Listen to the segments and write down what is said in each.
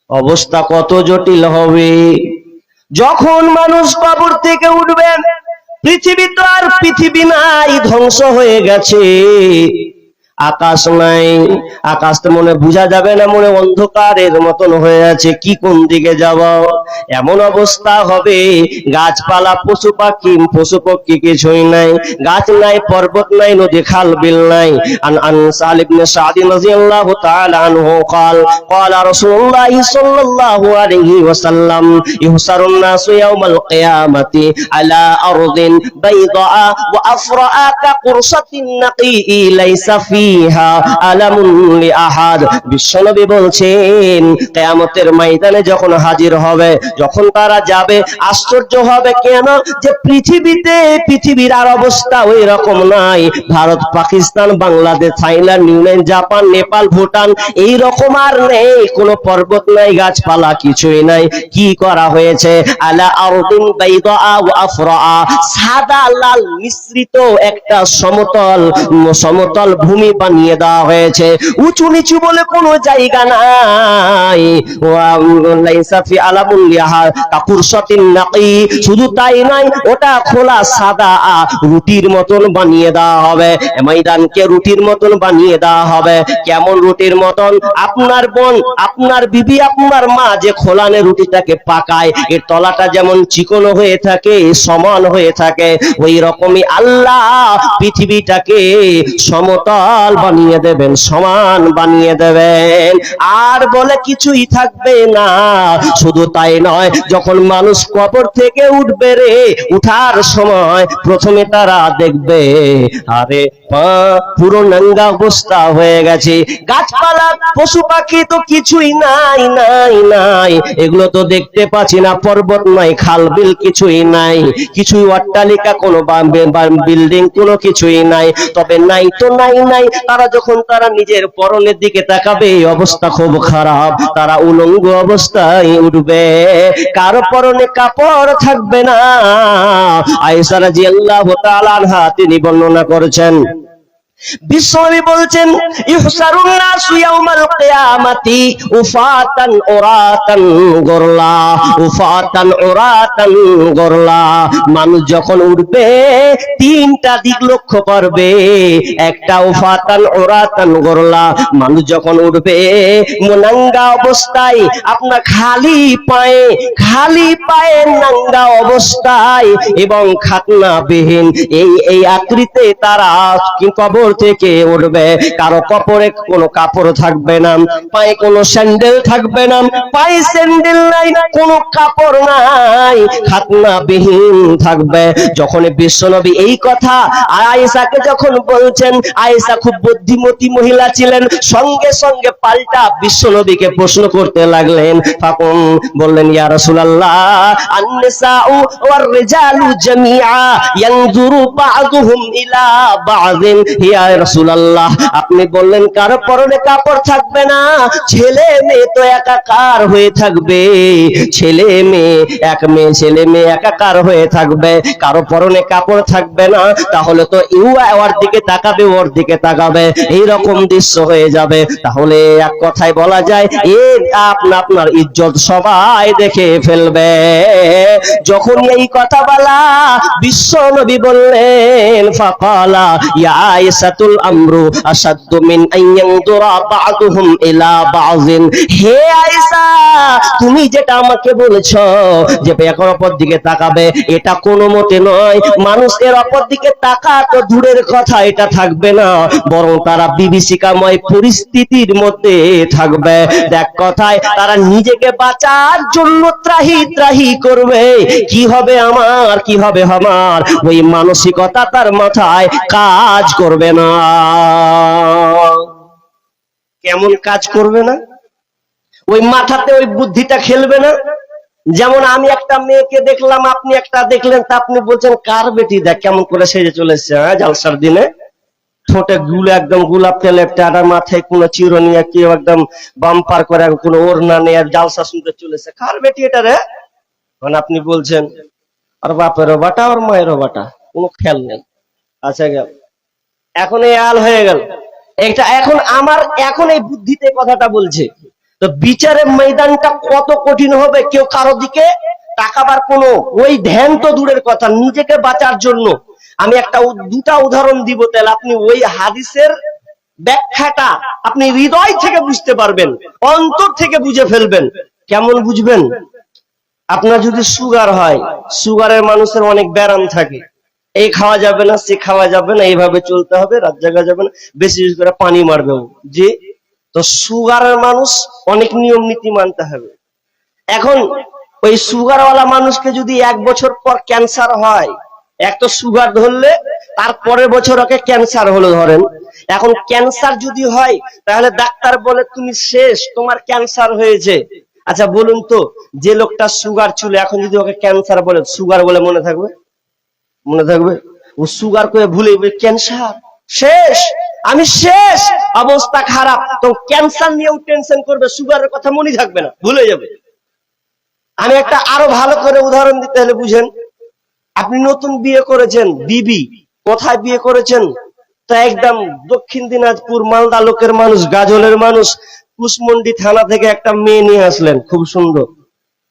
অবস্থা কত জটিল হবে। যখন মানুষ কবর থেকে উঠবে, পৃথিবী তো আর পৃথিবী নাই, ধ্বংস হয়ে গেছে। আকাশ নাই, আকাশ তো মনে বোঝা যাবে না, মনে অন্ধকারের মতন হয়ে আছে, কি কোন দিকে যাব। এমন অবস্থা হবে, গাছপালা পশু পক্ষী কিছুই নাই, গাছ নাই, পর্বত নাই, নদী খাল বিল নাই। আন সাল ইবনে সাদ রাদিয়াল্লাহু তাআলা আনহু قال قال رسول الله صلى الله عليه وسلم يحشر الناس يوم القيامة على أرض بيضاء وأفرأ كقرصة النقي ليس فيها ألم لأحد। বিশ্বনবী বলছেন কিয়ামতের ময়দানে যখন হাজির হবে, যখন তারা যাবে, আশ্চর্য হবে কেন যে পৃথিবীর আর অবস্থা ওই রকম নাই। Bharat, Pakistan, Bangladesh, Thailand, Ukraine, Japan, Nepal, Bhutan এই রকম আর নেই, কোনো পর্বত নাই, গাছপালা কিছুই নাই। কি করা হয়েছে? আলা আরদিন বাইদা ওয়া আফরা, সাদা লাল মিশ্রিত একটা সমতল ভূমি বানিয়ে দেওয়া হয়েছে। উঁচু নিচু বলে কোনো জায়গা নাই। ওয়া লাইসা ফি আলামুন লিহা কাকুরসাতিন নাকি, শুধু তাই নয়, ওটা খোলা সাদা রুটির মতন বানিয়ে দেওয়া হবে। ময়দানকে রুটির মতন বানিয়ে দেওয়া হবে। কেমন রুটির মতন? আপনার বোন, আপনার বিবি, আপনার মা যে খোলানে রুটিটাকে পাকায়, এর তলাটা যেমন চিকন হয়ে থাকে, সমান হয়ে থাকে, ওই রকমই আল্লাহ পৃথিবীটাকে সমতল বানিয়ে দেবেন, সমান বানিয়ে দেবেন। আর বলে কিছুই থাকবে না। শুধু তাই নয়, যখন মানুষ কবর থেকে উঠবে রে, উঠার সময় প্রথমে তারা দেখবে আরে পা পুরো নাঙ্গা অবস্থা হয়ে গেছে। গাছপালা পশু পাখি তো কিছুই নাই, এগুলো তো দেখতে পাচ্ছি না। পর্বত নাই, খাল বিল কিছুই নাই, কিছুই অট্টালিকা, কোনো বিল্ডিং কোনো কিছুই নাই। তবে নাই তো নাই। তারা নিজের পরনের দিকে তাকাবে, অবস্থা খুব খারাপ। তারা উলঙ্গ অবস্থায় উঠবে, কারো পরনে কাপড় থাকবে না। আয়েশা রাদিয়াল্লাহু তাআলা আনহা তিনি বর্ণনা করেছেন, বিশ্বনবী বলছেন ইহসারুন নাসু ইয়াউমাল কিয়ামাতি উফাতান উরাতান গরলা। মানুষ যখন উঠবে তিনটা দিক লক্ষ্য করবে। একটা উফাতান উরাতান গরলা, মানুষ যখন উঠবে নাঙ্গা অবস্থায়, আপনার খালি পায়ে নাঙ্গা অবস্থায় এবং খাতনাবিহীন এই আকৃতিতে তারা কবর থেকে উঠবে। কারো কপরে কোনো কাপড় থাকবে না, পায়ে কোনো স্যান্ডেল থাকবে না, পায়ে স্যান্ডেল নাই, কোনো কাপড় নাই, খাতনাবিহীন থাকবে। যখন বিশ্বনবী এই কথা আয়েশাকে যখন বলছেন, আয়েশা খুব বুদ্ধিমতী মহিলা ছিলেন, সঙ্গে সঙ্গে পাল্টা বিশ্বনবীকে প্রশ্ন করতে লাগলেন। তখন বললেন, ইয়া রাসূলুল্লাহ, আন-নিসাউ ওয়ার রিজালু জামিআ ইয়ানজুরু বা'দুহুম ইলা বা'দিন। ইয়া রাসূলুল্লাহ, আপনি বললেন কারো পরনে কাপড় থাকবে না, ছেলে মেয়ে তো একাকার হয়ে থাকবে, ছেলে মেয়ে একাকার হয়ে থাকবে, কারো পরনে কাপড় থাকবে না, তাহলে তো ওর দিকে তাকাবে, ওর দিকে তাকাবে, এইরকম দৃশ্য হয়ে যাবে। তাহলে এক কথায় বলা যায়, আপনার ইজ্জত সবাই দেখে ফেলবে। যখন এই কথা বলা বিশ্ব নবী বললেন, ফাকালা ইয়া আয়েশাতুল আমরু আশাদ্দু মিন আইয়ানদুরা বা'দুহুম ইলা বা'যিন। হে আয়েশা, তুমি যেটা আমাকে বলেছো যে একের অপর দিকে তাকাবে, এটা কোনো মতে নয়। মানুষ এর অপর দিকে তাকা তো দূরের কথা, এটা থাকবে না, বরং তারা বিভীষিকাময় পরিস্থিতির মধ্যে থাকবে। এক কথায় তারা নিজেকে বাঁচার জন্য ত্রাহি করবে, কি হবে আমার, ওই মানসিকতা তার মাথায় কাজ করবে না। কেমন কাজ করবে না? ওই মাথাতে ওই বুদ্ধিটা খেলবে না। যেমন আমি একটা মেয়েকে দেখলাম, আপনি একটা দেখলেন, তা আপনি বলছেন কার বেটি, দেখ কেমন করে সেজে চলেছে, জালসার দিনে, ঠোঁটে একদম গোলাপ তেলের টাটা, মাথায় কোনো চিরুনি, কেউ একদম বাম্পার করে কোনো ওড়না নেই, আর জালসা শুনতে চলেছে, কার বেটি এটা রে? মানে আপনি বলছেন আর বাপেরও বাটা আর মায়েরও বাটা, কোনো খেয়াল নেই। আচ্ছা গেল, এখন এই আল হয়ে গেল এটা। এখন এই বুদ্ধিতে কথাটা বলছে, তো বিচারের ময়দানটা কত কঠিন হবে, কেউ কারো দিকে তাকাবার কোনো ওই ধ্যান তো দূরের কথা, নিজেকে বাঁচার জন্য আমি একটা দুটা উদাহরণ দিব, তাহলে আপনি ওই হাদিসের ব্যাখ্যাটা আপনি হৃদয় থেকে বুঝতে পারবেন, অন্তর থেকে বুঝে ফেলবেন। কেমন বুঝবেন? আপনার যদি সুগার হয়, সুগারের মানুষের অনেক ব্যারাম থাকে, এই খাওয়া যাবে না, সে খাওয়া যাবে না, এইভাবে চলতে হবে, রাত জাগা যাবে না, বেশি বেশি করে পানি মারবে যে। তো সুগারের মানুষ অনেক নিয়ম নীতি মানতে হবে। এখন ওই সুগারওয়ালা মানুষকে যদি 1 বছর পর ক্যান্সার হয়, এক তো সুগার ধরলে তার পরের বছর ওকে ক্যান্সার হলো ধরেন, এখন ক্যান্সার যদি হয় তাহলে ডাক্তার বলে তুমি শেষ, তোমার ক্যান্সার হয়েছে। আচ্ছা বলুন তো, যে লোকটা সুগার ছিল এখন যদি ওকে ক্যান্সার বলে, সুগার বলে মনে থাকবে? মনে থাকবে? ও সুগার করে ভুলে ক্যান্সার, শেষ, আমি শেষ, অবস্থা খারাপ। তো ক্যান্সার নিয়েও টেনশন করবে, সুগারের কথা মনে থাকবে না, ভুলে যাবে। আমি একটা আরো ভালো করে উদাহরণ দিতে হলে বুঝেন, আপনি নতুন বিয়ে করেছেন, বিবি কোথায় বিয়ে করেছেন? তো একদম দক্ষিণ দিনাজপুর মালদা লোকের মানুষ, গাজলের মানুষ, কুশমন্ডি থানা থেকে একটা মেয়ে নিয়ে আসলেন, খুব সুন্দর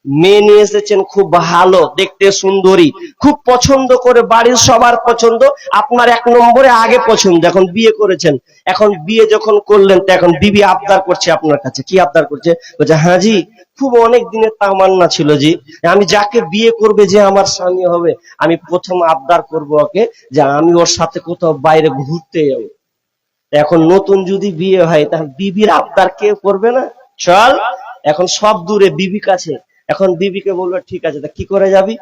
মেয়ে নিয়ে এসেছেন, খুব ভালো দেখতে, সুন্দরী, খুব পছন্দ করে, বাড়ির সবার পছন্দ, আপনার 1 নম্বরে আগে পছন্দ। এখন বিয়ে করেছেন, এখন বিয়ে যখন করলেন তো এখন বিবি আবদার করছে আপনার কাছে। কি আবদার করছে? বলছে হ্যাঁ জি, খুব অনেক দিনের তামান্না ছিল জি, আমি যাকে বিয়ে করবে যে আমার স্বামী হবে, আমি প্রথম আবদার করব ওকে যে আমি ওর সাথে কোথাও বাইরে ঘুরতে যাবো। এখন নতুন যদি বিয়ে হয় তাহলে বিবির আবদার কে করবে না? চল, এখন সব দূরে বিবি কাছে, এখন বিবিকে বলবে ঠিক আছে, তা কি করে যাবি?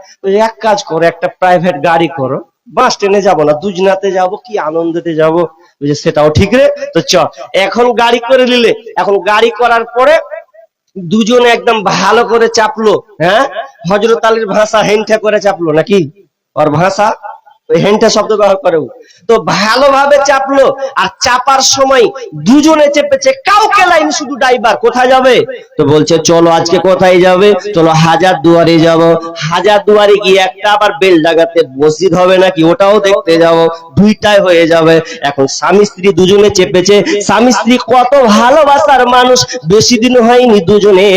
এক কাজ করো, একটা প্রাইভেট গাড়ি করো, বাস ট্রেনে যাবো না, দুজনাতে যাবো, কি আনন্দেতে যাবো। সেটাও ঠিক রে, তো চল। এখন গাড়ি করে নিলে, এখন গাড়ি করার পরে দুজনে একদম ভালো করে চাপলো, হ্যাঁ, হযরত আলীর ভাষা হেনঠা করে চাপলো, নাকি ওর ভাষা হেনঠা শব্দ ব্যবহার করে, তো ভালোভাবে চাপলো। আর চাপার সময় দুজনে চেপেছে, কাউকে লাইন, শুধু ড্রাইভার। কোথায় যাবে? তো বলছে চলো আজকে কোথায় যাবে? চলো হাজারদুয়ারি যাব। হাজারদুয়ারি গিয়ে একটা আবার বেলডাঙ্গাতে মসজিদ হবে নাকি, ওটাও দেখতে যাব, দুইটাই হয়ে যাবে। এখন স্বামী স্ত্রী দুজনে চেপেছে, স্বামী স্ত্রী কত ভালোবাসার মানুষ, বেশি দিন হয়নি দুজনে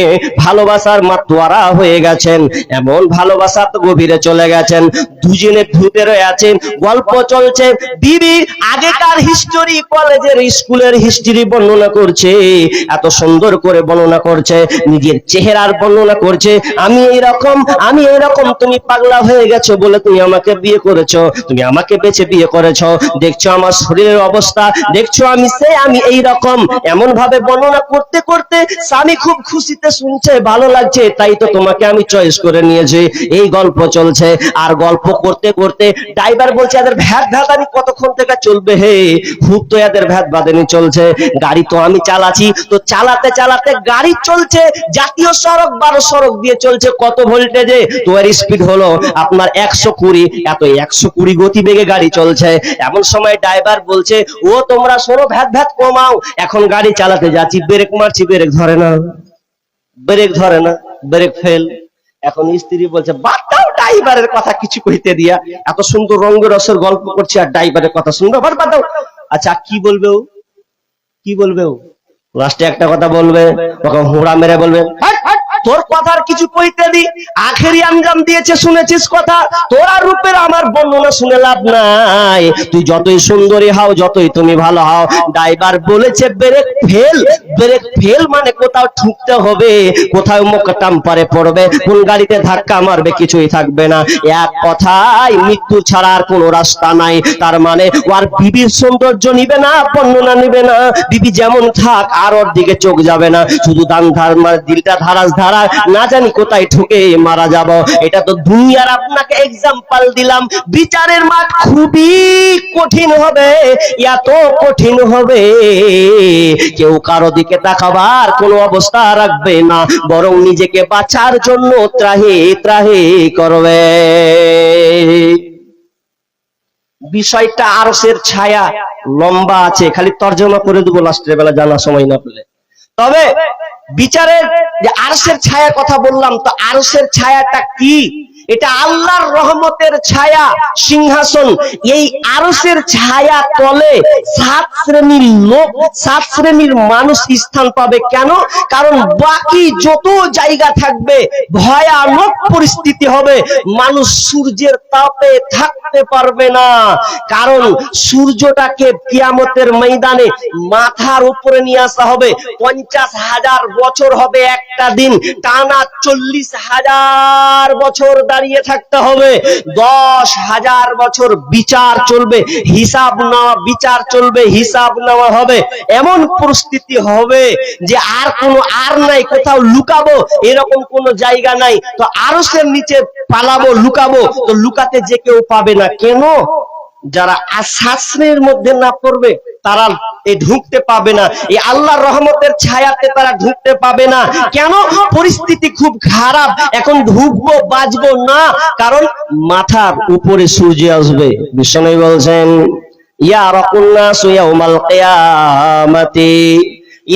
ভালোবাসার মাতোয়ারা হয়ে গেছেন, এমন ভালোবাসা তো গভীরে চলে গেছেন, দুজনে ধুতে রয়েছে, গল্প চলছে। বিবি আগেকার হিস্টোরি, কলেজের স্কুলের হিস্ট্রি বর্ণনা করছে, এত সুন্দর করে বর্ণনা করছে, নিজের চেহারার বর্ণনা করছে, আমি এইরকম, আমি এইরকম, তুমি পাগলা হয়ে গেছো বলে তুমি আমাকে বিয়ে করেছো, তুমি আমাকে বেছে বিয়ে করেছো, দেখছো আমার শরীরের অবস্থা, দেখছো আমি সে, আমি এইরকম, এমন ভাবে বর্ণনা করতে করতে স্বামী খুব খুশিতে শুনছে, ভালো লাগছে, তাই তো তোমাকে আমি চয়েস করে নিয়েছি। এই গল্প চলছে, আর গল্প করতে করতে ড্রাইভার বলছে এদের ভ্যাট ভ্যাটানি কতক্ষণ থেকে চলবে হে, খুব তো এদের ভ্যাট বাদানি চলছে, গাড়ি তো আমি চালাচ্ছি, তো চালাতে চালাতে গাড়ি চলছে, জাতীয় সড়ক 12 সড়ক দিয়ে চলছে, কত ভোল্টেজে, তো এর স্পিড হলো আপনার 120, এত 120 গতিবেগে গাড়ি চলছে। এমন সময় ড্রাইভার বলছে ও তোমরা শোনো, ভ্যাট ভ্যাট কমাও, এখন গাড়ি চালাতে যাচ্ছি, ব্রেক মারছি, ব্রেক ধরে না, ব্রেক ধরে না, ব্রেক ফেল। এখন স্ত্রী বলছে বাদ দাও, ড্রাইভারের কথা কিছু কইতে দিয়া, এত সুন্দর রঙের রসের গল্প করছে আর ড্রাইভারের কথা শুনবে, বাদ দাও। আচ্ছা কি বলবে ও, কি বলবে ও? লাস্টে একটা কথা বলবে, তখন হোড়া মেরে বলবে তোর কথার কিছু কইতে দি, আখেরি আঞ্জাম দিয়েছে শুনেছিস কথা, তোর আর রূপের আমার বর্ণনা শুনে লাভ নাই, তুই যতই সুন্দরী হও, যতই তুমি ভালো হও, ড্রাইভার বলেছে ব্রেক ফেল, ব্রেক ফেল মানে কোথাও ঠুকতে হবে, কোথাও মোকটাম পারে পড়বে, কোন গাড়িতে ধাক্কা মারবে, কিছুই থাকবে না, এক কথায় মৃত্যু ছাড়া আর কোনো রাস্তা নাই। তার মানে ওর বিবির সৌন্দর্য নিবে না, বর্ণনা নিবে না, বিবি যেমন থাক আর ওর দিকে চোখ যাবে না, শুধু দান ধার, দিলটা ধারাস ধারা, না জানি কোথায় ঠুকে মারা যাব। এটা তো দুনিয়ার আপনাকে এক্সাম্পল দিলাম, বিচারের মাঠ খুবই কঠিন হবে, এত কঠিন হবে কেউ কারো দিকে তাকাবার কোনো অবস্থা রাখবে না, বরং নিজেকে বাঁচার জন্য ত্রাহি ত্রাহি করবে। বিষয়টা আরশের ছায়া, লম্বা আছে, খালি তর্জমা করে দেবো লাস্টের বেলা জানা সময় না পেলে। তবে বিচারের যে আরশের ছায়া কথা বললাম, তো আরশের ছায়াটা কি, এটা আল্লাহর রহমতের ছায়া সিংহাসন। এই আরশের ছায়া তলে 7 শ্রেণীর লোক, 7 শ্রেণীর মানুষ স্থান পাবে। কেন? কারণ বাকি যত জায়গা থাকবে ভয়ানক পরিস্থিতি হবে, মানুষ সূর্যের তাপে থাকতে পারবে না। কারণ সূর্যটাকে কিয়ামতের ময়দানে মাথার উপরে নিয়ে আসা হবে। 50,000 বছর হবে একটা দিন, টানা 40,000 বছর দাঁড়িয়ে থাকতে হবে। 10,000 বছর বিচার চলবে, হিসাব নেওয়া, বিচার চলবে, হিসাব নেওয়া হবে। এমন পরিস্থিতি হবে যে আর নাই, কোথাও লুকাবো এরকম কোনো জায়গা নাই। তো আরশের নিচে পালাবো, লুকাবো, তো লুকাতে যে কেউ পাবে না। কেন? যারা শাস্ত্রের মধ্যে না পড়বে তারা ঢুকতে পাবে না, এই আল্লাহর রহমতের ছায়াতে তারা ঢুকতে পাবে না। কেন? পরিস্থিতি খুব খারাপ, এখন ঢুকবো বাঁচবো না, কারণ মাথার উপরে সূর্য আসবে। বিশ্বনবী বলছেন, ইয়ারাকুন নাসু ইয়াউমাল কিয়ামাতি,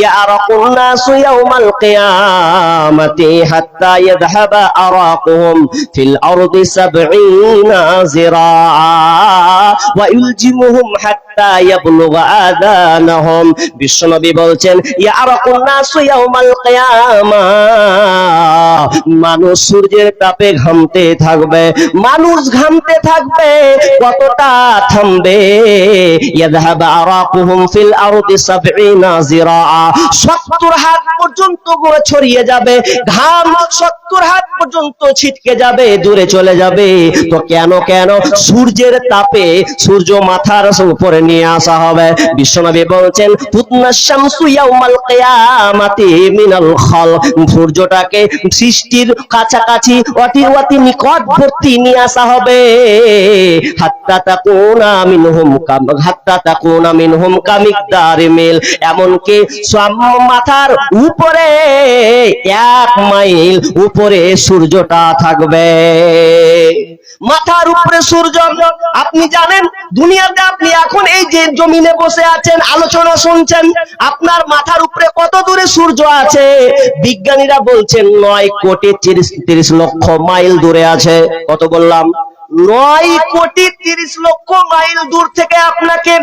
يعرق الناس يوم القيامة حتى يذهب أراقهم في الأرض 70 ذراعا ويلجمهم حتى يبلغ آذانهم। বিশ্বনবী বলছেন, ইয়ারাকুন নাসু ইয়াউমাল কিয়ামা, মানুষ সূর্যের তাপে ঘামতে থাকবে, মানুষ ঘামতে থাকবে। কতটা থামবে? ইয়াযহাবু আরাকুহুম ফিল আরদি 70 যিরাআ, 70 হাত পর্যন্ত ছড়িয়ে যাবে ঘাম, 70 হাত পর্যন্ত ছিটকে যাবে, দূরে চলে যাবে। তো কেন? সূর্যের তাপে সূর্য মাথার উপরে নিয়ে আসা হবে। বিশ্বনবী বলছেন, তুতনা শামসু ইয়াউমাল কিয়ামাতি মিনাল খালক, সূর্যটাকে সৃষ্টির কাছাকাছি অতি নিকটবর্তী নিয়ে আসা হবে। হাত্তা তাকুনা মিনহুম কামিকদারি মিল, এমনকি মাথার উপরে 1 মাইল উপরে সূর্যটা থাকবে। মাথার উপরে সূর্য। আপনি জানেন দুনিয়াতে আপনি এখন এই যে জমিনে বসে আছেন, আলোচনা শুনছেন, আপনার মাথার উপরে কত দূরে সূর্য আছে? বিজ্ঞানীরা বলছেন 9 কোটি 30 লক্ষ মাইল দূরে আছে। কত বললাম? 9 কোটি 30 লক্ষ মাইল দূর থেকে আপনাকে,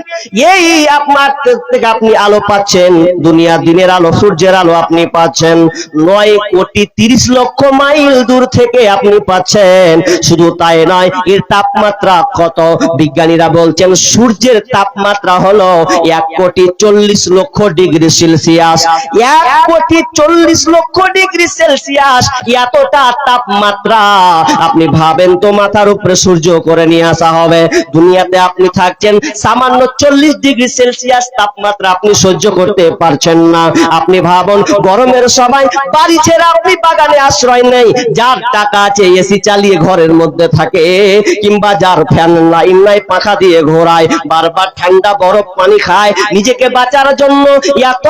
এই আপনার থেকে আপনি আলো পাচ্ছেন, দুনিয়ার দিনের আলো, সূর্যের আলো আপনি পাচ্ছেন 9 কোটি 30 লক্ষ মাইল দূর থেকে আপনি পাচ্ছেন। শুধু তাই নয়, এর তাপমাত্রা কত? বিজ্ঞানীরা বলছেন সূর্যের তাপমাত্রা হলো 1 কোটি 40 লক্ষ ডিগ্রি সেলসিয়াস। 1 কোটি 40 লক্ষ ডিগ্রি সেলসিয়াস, এতটা তাপমাত্রা। আপনি ভাবেন তো, মাথার উপরে সূর্য করে নিয়ে আসা হবে। দুনিয়াতে আপনি থাকছেন, সামান্য 40 ডিগ্রি সেলসিয়াস তাপমাত্রা আপনি সহ্য করতে পারছেন না। আপনি ভাবুন, গরমের সময় বাড়ি ছেড়ে আপনি বাগানে আশ্রয় নেই, যার টাকা আছে এসি চালিয়ে ঘরের মধ্যে থাকে, কিংবা যার ফ্যান লাইন নাই পাখা দিয়ে ঘোরায়, বারবার ঠান্ডা বরফ পানি খায় নিজেকে বাঁচার জন্য। এত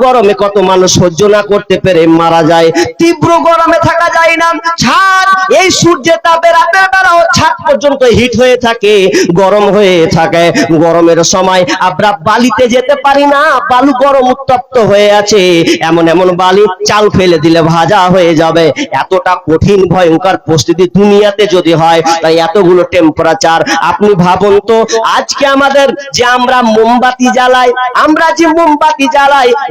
গরমে কত মানুষ সহ্য না করতে পেরে মারা যায়। তীব্র গরমে থাকা যায় না। ছাদ, এই সূর্যের তাপে রাতের বেলাও ছাদ পর্যন্ত হিট হয়ে থাকে, গরম হয়ে থাকে। গরমের সময় আমরা বালিতে যেতে পারি না, বালু গরম উত্তপ্ত হয়ে আছে, এমন বালি চাল ফেলে দিলে ভাজা হয়ে যাবে। এতটা কঠিন ভয়ঙ্কর পরিস্থিতি দুনিয়াতে যদি হয়, তাই এতগুলো টেম্পারেচার। আপনি ভাবুন তো, আজকে আমাদের যে আমরা মোমবাতি জ্বালাই,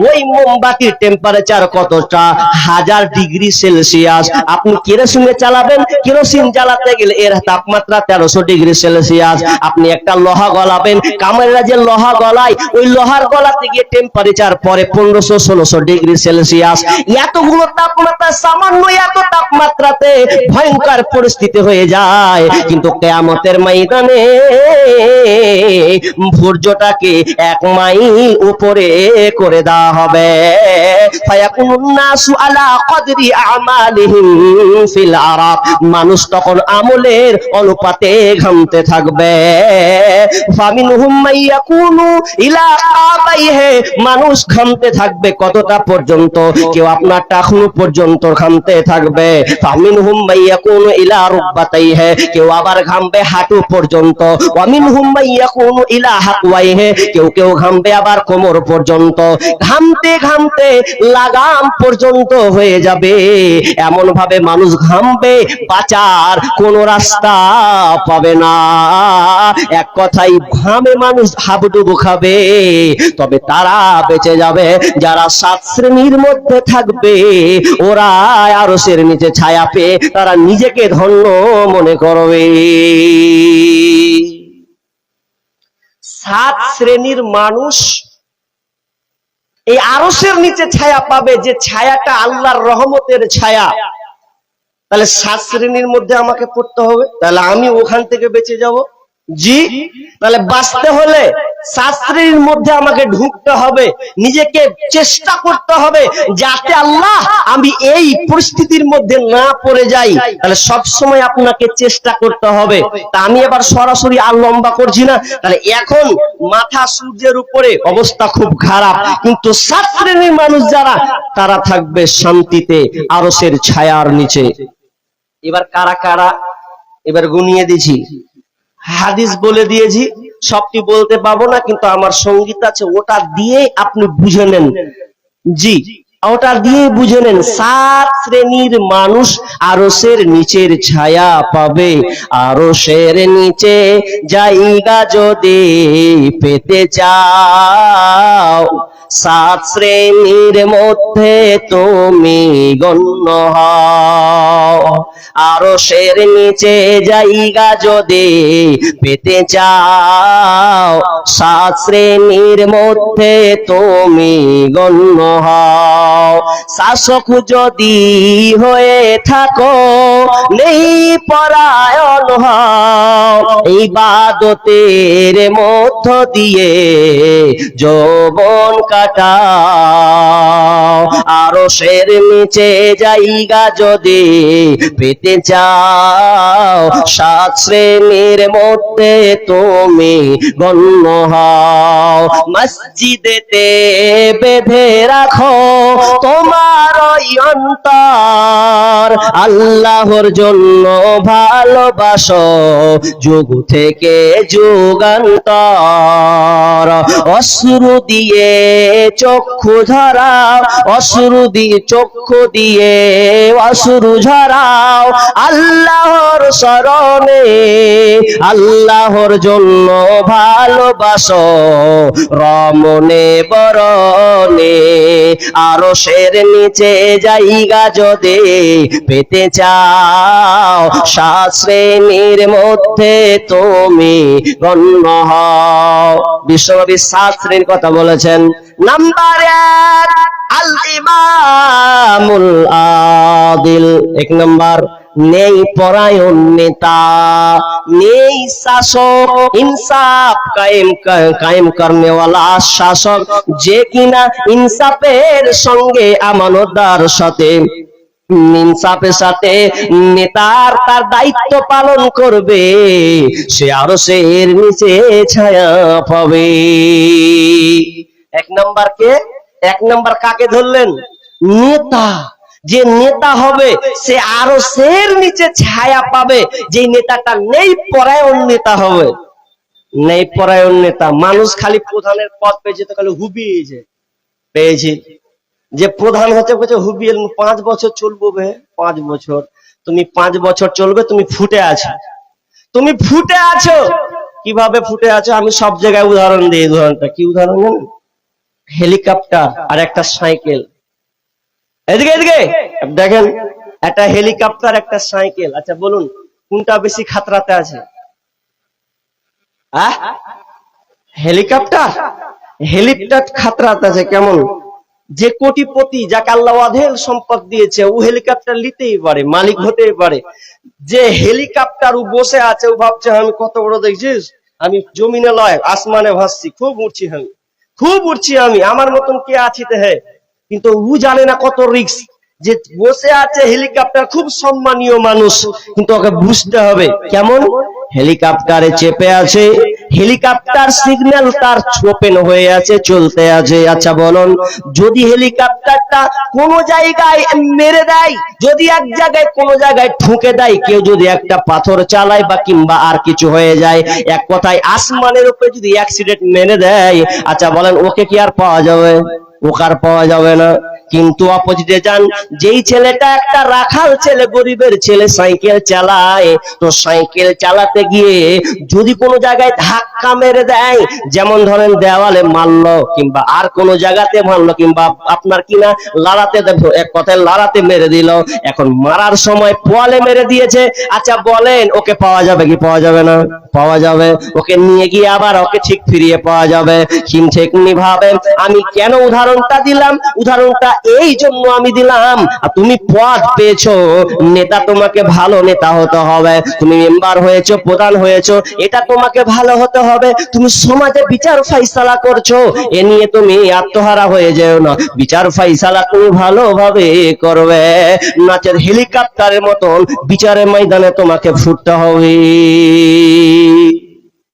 ওই মোমবাতির টেম্পারেচার কতটা? 1000 ডিগ্রি সেলসিয়াস। আপনি কেরোসিনে চালাবেন, কেরোসিন জ্বালাতে গেলে এর তাপমাত্রা 1300 ডিগ্রি সেলসিয়াস। আপনি একটা লোহা গলাবেন, কামারেরা যে লোহা গলায়, ওই লোহার গলাতে গিয়ে টেম্পারেচার পরে 1500-1600 ডিগ্রি সেলসিয়াস। এতগুলো তাপমাত্রা, সামান্য এত তাপমাত্রাতে ভয়ঙ্কর পরিস্থিতি হয়ে যায়। কিন্তু কিয়ামতের ময়দানে সূর্যটাকে 1 মাইল উপরে করে দেওয়া হবে। ফায়াকুনুন নাসু আলা কদরি আমালিহিম ফিল আরাক, মানুষ তখন আমলের অনুপাতে ঘামতে থাকবে। ফামিনহুম মাইয়াকুনু ইলা আবাইহি, মানুষ ঘামতে থাকবে কতটা পর্যন্ত? কেউ আপনার টাকনু পর্যন্ত ঘামতে থাকবে। ফামিনহুম মাইয়াকুনু ইলা রুকবাতাইহি, কেউ আবার ঘামবে হাঁটু পর্যন্ত। ওয়ামিনহুম মাইয়াকুনু ইলা হাকওয়াইহি, কেউ কেউ ঘামবে আবার কোমর পর্যন্ত। ঘামতে ঘামতে লাগাম পর্যন্ত হয়ে যাবে। এমন ভাবে মানুষ ঘামবে, বাঁচার কোন রাস্তা পাবে না। এক কথাই ঘামে মানুষ হাবুডুবু খাবে। তবে তারা বেঁচে যাবে যারা 7 শ্রেণীর মধ্যে থাকবে। ওরা আরশের নিচে ছায়া পেয়ে তারা নিজেকে ধন্য মনে করবে। 7 শ্রেণীর মানুষ এই আরশের নিচে ছায়া পাবে, যে ছায়াটা আল্লাহর রহমতের ছায়া। তাহলে 7 শ্রেণীর মধ্যে আমাকে পড়তে হবে, তাহলে আমি ওখান থেকে বেঁচে যাব। জি, তাহলে বাঁচতে হলে 7 শ্রেণীর মধ্যে আমাকে ঢুকতে হবে, নিজেকে চেষ্টা করতে হবে যাতে আল্লাহ আমি এই পরিস্থিতির মধ্যে না পড়ে যাই। তাহলে সব সময় আপনাকে চেষ্টা করতে হবে। তা আমি এবার সরাসরি আর লম্বা করছি না। তাহলে এখন মাথা সূর্যের উপরে, অবস্থা খুব খারাপ, কিন্তু 7 শ্রেণীর মানুষ যারা, তারা থাকবে শান্তিতে আরশের ছায়ার নিচে। এবার কারা কারা, এবার গুনিয়ে দিছি। হাদিস বলে দিয়েছি, সবটি বলতে পাবো না, কিন্তু আমার সঙ্গীত আছে, ওটা দিয়ে আপনি বুঝে নেন। জি, ওটা দিয়ে বুঝে নেন। 7 শ্রেণীর মানুষ আরশের নিচের ছায়া পাবে। আরশের নিচে জায়গা যদি পেতে চাও, 7 শ্রেণীর মধ্যে তুমি গণ্য হও। আরশের নিচে জায়গা যদি পেতে চাও, 7 শ্রেণীর মধ্যে তুমি গণ্য হও। শাসক যদি হয়ে থাকো, নেই পরায়ণ হও, ইবাদতের মধ্য দিয়ে যৌবন কাটাও। আরশের নিচে জায়গা যদি পেতে চাও, 7 শ্রেণীর মধ্যে তুমি গণ্য হও। মসজিদেতে বেঁধে রাখো তোমার অন্তর, আল্লাহর জন্য ভালোবাসো যুগ থেকে যুগান্তর। অশ্রু দিয়ে চক্ষু ঝরাও, অশ্রু দিয়ে চক্ষু দিয়ে অশ্রু ঝরাও, আল্লাহর শরণে আল্লাহর জন্য ভালোবাসো রমনে বরণে। আরশের নিচে জায়গা যদি পেতে চাও, 7 শ্রেণীর মধ্যে তুমি গণ্য হও। বিশ্বনবী 7 শ্রেণীর কথা বলেছেন। নাম্বার 1 আল ইমামুল আদিল। 1 নাম্বার, নেই পরায়ণ নেতা, নেই শাসক, ইনসাফ কায়েম করনে ওয়ালা শাসক, যে কিনা ইনসাফের সঙ্গে আমানতদার সাথে ইনসাফের সাথে নেতার তার দায়িত্ব পালন করবে, সে আরশের নিচে ছায়া পাবে। 1 নাম্বার কে? 1 নাম্বার কাকে ধরলেন? নেতা। যে নেতা হবে সে আরশের নিচে ছায়া পাবে। যে নেতাটা নেই পরায়ণ নেতা হবে। নেই পরায়ণ নেতা, মানুষ খালি প্রধানের পদ পেয়েছে তো খালি হুবিয়েছে, পেয়েছি যে প্রধান হচ্ছে বলছে হুবিয়ে 5 বছর চলবো বে। 5 বছর তুমি 5 বছর চলবে, তুমি ফুটে আছো। তুমি ফুটে আছো, কিভাবে ফুটে আছো আমি সব জায়গায় উদাহরণ দিই। উদাহরণটা কি উদাহরণ জানেন? হেলিকপ্টার আর একটা সাইকেল। এদিকে এদিকে দেখেন, একটা হেলিকপ্টার একটা সাইকেল। আচ্ছা বলুন কোনটা বেশি খাতরাতে আছে? হেলিকপ্টার। হেলিকপ্টার খাতরাতে আছে। কেমন? যে কোটিপতি, যাকে আল্লাহ অঢেল সম্পদ দিয়েছে, ও হেলিকপ্টার নিতেই পারে, মালিক হতেই পারে। যে হেলিকপ্টার ও বসে আছে, ও ভাবছে আমি কত বড়, দেখছিস আমি জমিনে লয় আসমানে ভাসছি, খুব উঠছি, আমি খুব উঠছি, আমি আমার মতন কে আছি তে হে। কিন্তু ও জানে না কত রিস্ক। যে বসে আছে হেলিকপ্টার, খুব সম্মানীয় মানুষ, কিন্তু ওকে বুঝতে হবে কেমন হেলিকপ্টারে চেপে আছে, হেলিকপ্টার সিগন্যাল তার ওপেন হয়ে আছে, চলতে আছে। আচ্ছা বলুন, যদি হেলিকপ্টারটা কোন জায়গায় মেরে দেয়, যদি এক জায়গায় কোন জায়গায় ঠুকে দেয়, কেউ যদি একটা পাথর চালায় বা কিংবা আর কিছু হয়ে যায়, এক কথায় আসমানের উপরে যদি অ্যাক্সিডেন্ট মেরে দেয়, আচ্ছা বলেন ওকে কি আর পাওয়া যাবে? ওকে আর পাওয়া যাবে না। কিন্তু অপোজিটে যান, যেই ছেলেটা একটা রাখাল ছেলে, গরিবের ছেলে, সাইকেল চালায়, তো সাইকেল চালাতে গিয়ে যদি কোনো জায়গায় ধাক্কা মেরে দেয়, যেমন ধরেন দেওয়ালে মারলো কিংবা আর কোনো জায়গাতে মারলো কিংবা আপনার কিনা লাড়াতে, এক কথায় লাড়াতে মেরে দিল, এখন মারার সময় পোয়ালে মেরে দিয়েছে, আচ্ছা বলেন ওকে পাওয়া যাবে কি পাওয়া যাবে না? পাওয়া যাবে। ওকে নিয়ে গিয়ে আবার ওকে ঠিক ফিরিয়ে পাওয়া যাবে। কিন্তু তেমনি ভাবে আমি কেন উদাহরণটা দিলাম, উদাহরণটা এই জন্য আমি দিলাম, তুমি পদ পেয়েছো, নেতা তোমাকে ভালো নেতা হতে হবে, তুমি মেম্বার হয়েছো, প্রধান হয়েছো, এটা তোমাকে ভালো হতে হবে, তুমি সমাজে বিচার ফাইসালা করছো, এ নিয়ে তুমি আত্মহারা হয়ে যেও না, বিচার ফাইসালা তুমি ভালোভাবে করবে, নাচের হেলিকপ্টারের মতন বিচারের ময়দানে তোমাকে ফুটতে হবে।